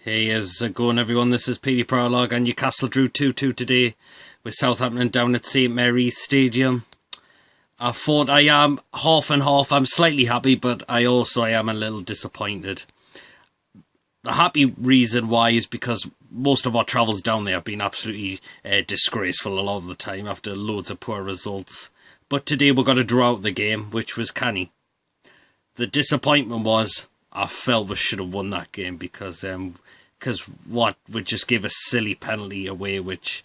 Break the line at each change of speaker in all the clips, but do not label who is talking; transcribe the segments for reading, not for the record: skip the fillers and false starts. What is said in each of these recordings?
Hey, how's it going, everyone? This is Petey Prologue, and Newcastle drew 2-2 today with Southampton down at St Mary's Stadium. I thought I am half and half. I'm slightly happy, but I am a little disappointed. The happy reason why is because most of our travels down there have been absolutely disgraceful a lot of the time after loads of poor results. But today we got to draw out the game, which was canny. The disappointment was I felt we should have won that game because we just gave a silly penalty away, which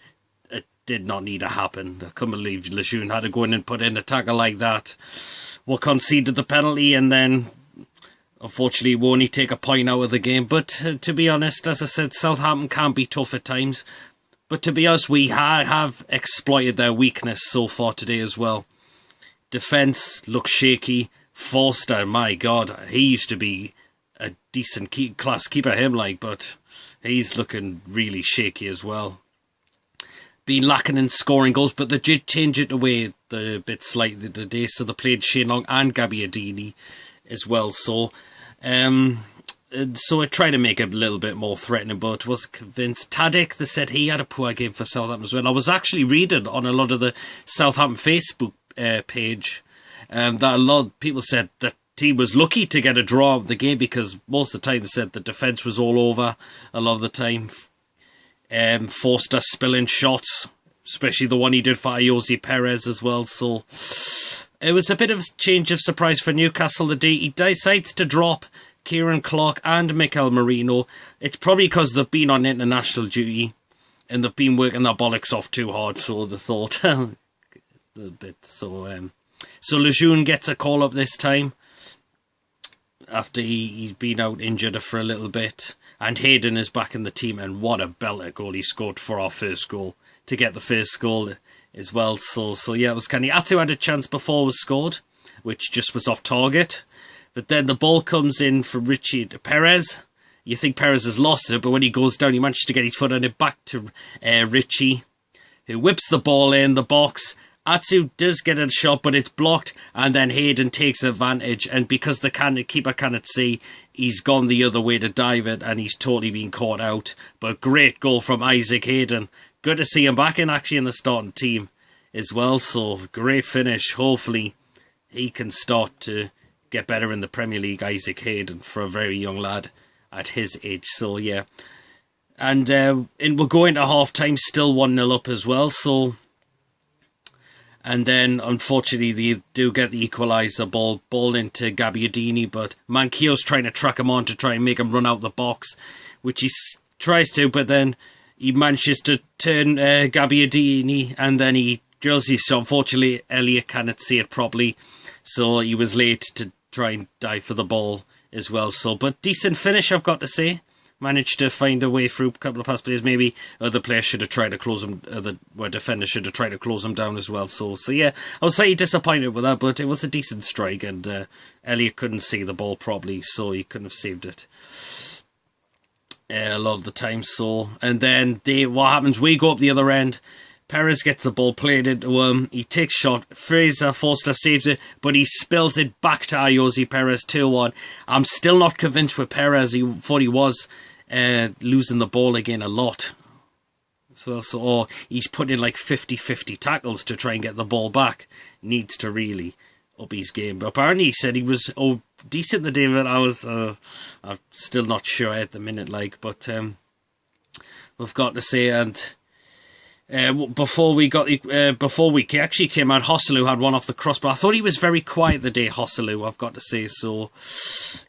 it did not need to happen. I couldn't believe Lejeune had to go in and put in a tackle like that. We conceded the penalty, and then unfortunately we only take a point out of the game. But to be honest, as I said, Southampton can be tough at times. But to be honest, we have exploited their weakness so far today as well. Defence looks shaky. Forster, my God, he used to be a decent class keeper, but he's looking really shaky as well. Been lacking in scoring goals, but they did change it away a bit slightly today, so they played Shane Long and Gabbiadini as well. So I tried to make it a little bit more threatening, but was convinced. Tadic, they said he had a poor game for Southampton as well. I was actually reading on a lot of the Southampton Facebook page that a lot of people said that he was lucky to get a draw of the game because most of the time they said the defence was all over a lot of the time. Forster spilling shots, especially the one he did for Ayoze Perez as well. So it was a bit of a change of surprise for Newcastle the day he decides to drop Kieran Clark and Mikel Merino. It's probably because they've been on international duty and they've been working their bollocks off too hard, so they thought a bit. So Lejeune gets a call up this time after he's been out injured for a little bit, and Hayden is back in the team, and what a belter goal he scored for our first goal, to get the first goal as well. So yeah, it was kind of... Atsu had a chance before it was scored, which just was off target, but then the ball comes in for Richie Perez. You think Perez has lost it, but when he goes down, he manages to get his foot on it back to Richie, who whips the ball in the box. Atsu does get a shot, but it's blocked, and then Hayden takes advantage, and because the keeper cannot see, he's gone the other way to dive it, and he's totally been caught out. But great goal from Isaac Hayden. Good to see him back in the starting team as well, so great finish. Hopefully he can start to get better in the Premier League, Isaac Hayden, for a very young lad at his age. So yeah, and we're going to half-time still 1-0 up as well, so... And then, unfortunately, they do get the equaliser ball into Gabbiadini, but Manquillo's trying to track him on to try and make him run out the box, which he tries to, but then he manages to turn Gabbiadini, and then he drills his shot. Unfortunately, Elliot cannot see it properly, so he was late to try and dive for the ball as well. So, but decent finish, I've got to say. Managed to find a way through a couple of pass plays. Maybe other players should have tried to close him. Defenders should have tried to close him down as well. So yeah, I was slightly disappointed with that, but it was a decent strike, and Elliot couldn't see the ball properly, so he couldn't have saved it a lot of the time. So, and then what happens? We go up the other end. Perez gets the ball played into him. He takes shot. Forster saves it, but he spills it back to Ayoze Perez 2-1. I'm still not convinced with Perez. He thought he was losing the ball again a lot. So he's putting like 50-50 tackles to try and get the ball back. Needs to really up his game. But apparently he said he was decent the day, but I'm still not sure at the minute. But we've got to say, and before we actually came out, Hosselu had one off the crossbar. I thought he was very quiet the day, Hosselu, I've got to say. So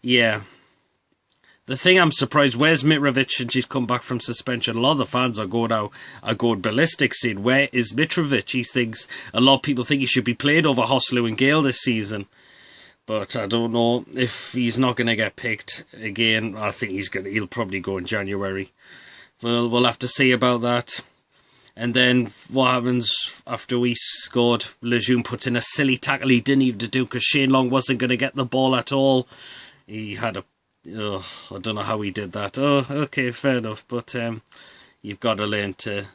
yeah. The thing I'm surprised, where's Mitrovic since she's come back from suspension? A lot of the fans are going ballistic saying, where is Mitrovic? He thinks, a lot of people think he should be played over Hosselu and Gale this season. But I don't know if he's not going to get picked again. I think he'll probably go in January. We'll have to see about that. And then what happens after we scored? Lejeune puts in a silly tackle he didn't even do because Shane Long wasn't going to get the ball at all. He had a... I don't know how he did that. Oh, okay, fair enough. But you've got to learn to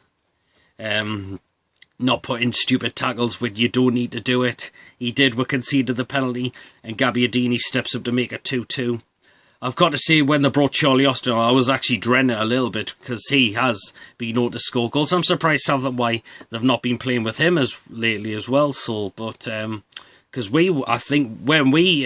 not put in stupid tackles when you don't need to do it. He did. We conceded the penalty, and Gabbiadini steps up to make it 2-2. I've got to say, when they brought Charlie Austin on, I was actually dreading it a little bit because he has been known to score goals. I'm surprised Southampton why they've not been playing with him as lately as well. So, but because I think when we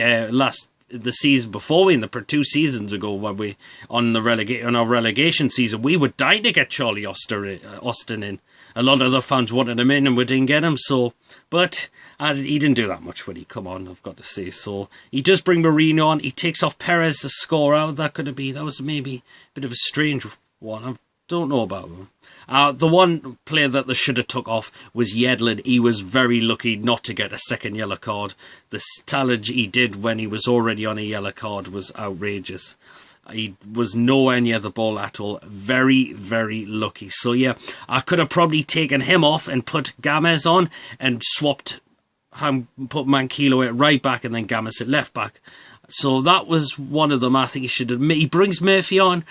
the season before, in the 2 seasons ago, when we on our relegation season, we were dying to get Charlie Austin in. A lot of the fans wanted him in, and we didn't get him. So, but he didn't do that much when he come on, I've got to say. So he does bring Mourinho on. He takes off Perez, the scorer. That was maybe a bit of a strange one. I don't know about him. The one player that they should have took off was Yedlin. He was very lucky not to get a second yellow card. The challenge he did when he was already on a yellow card was outrageous. He was nowhere near the ball at all. Very, very lucky. So yeah, I could have probably taken him off and put Gomez on and put Manquillo at right back and then Gomez at left back. So that was one of them. I think he should admit. He brings Murphy on.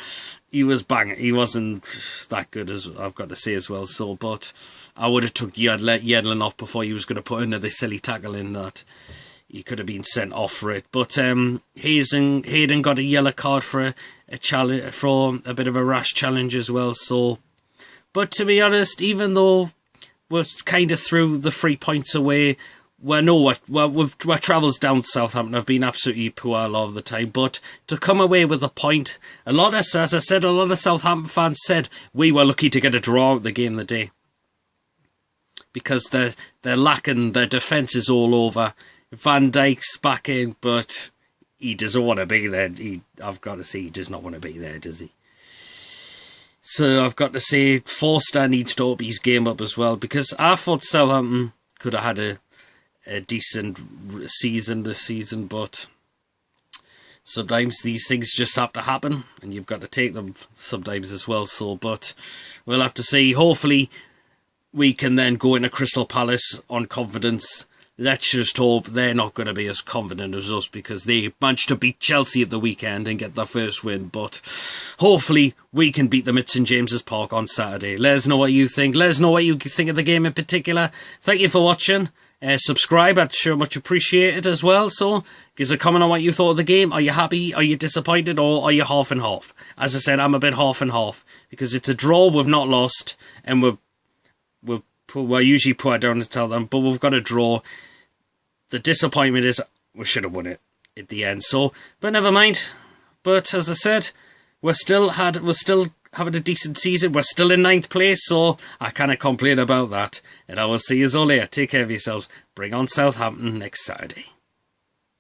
He was banging. He wasn't that good, as I've got to say as well. So, but I would have took Yedlin off before he was going to put another silly tackle in that. He could have been sent off for it. But Hayden got a yellow card for a challenge, for a bit of a rash challenge as well. So, but to be honest, even though we're kind of threw the 3 points away, our travels down to Southampton have been absolutely poor a lot of the time. But to come away with a point, as I said, a lot of Southampton fans said we were lucky to get a draw at the game of the day, because they're lacking, their defence is all over. Van Dijk's back in, but he doesn't want to be there. I've got to say, he does not want to be there, does he? So I've got to say, Forster needs to up his game up as well, because I thought Southampton could have had a decent season this season, but sometimes these things just have to happen, and you've got to take them sometimes as well. So, but we'll have to see. Hopefully, we can then go into Crystal Palace on confidence. Let's just hope they're not going to be as confident as us, because they managed to beat Chelsea at the weekend and get their first win. But hopefully we can beat them at St James's Park on Saturday. Let us know what you think. Let us know what you think of the game in particular. Thank you for watching. Subscribe, I'd sure much appreciate it as well. So give us a comment on what you thought of the game. Are you happy? Are you disappointed? Or are you half and half? As I said, I'm a bit half and half, because it's a draw, we've not lost, and we're usually poor down to tell them, but we've got a draw. The disappointment is we should have won it at the end. So, but never mind. But as I said, we're still having a decent season. We're still in 9th place, so I cannot complain about that. And I will see you all later. Take care of yourselves. Bring on Southampton next Saturday.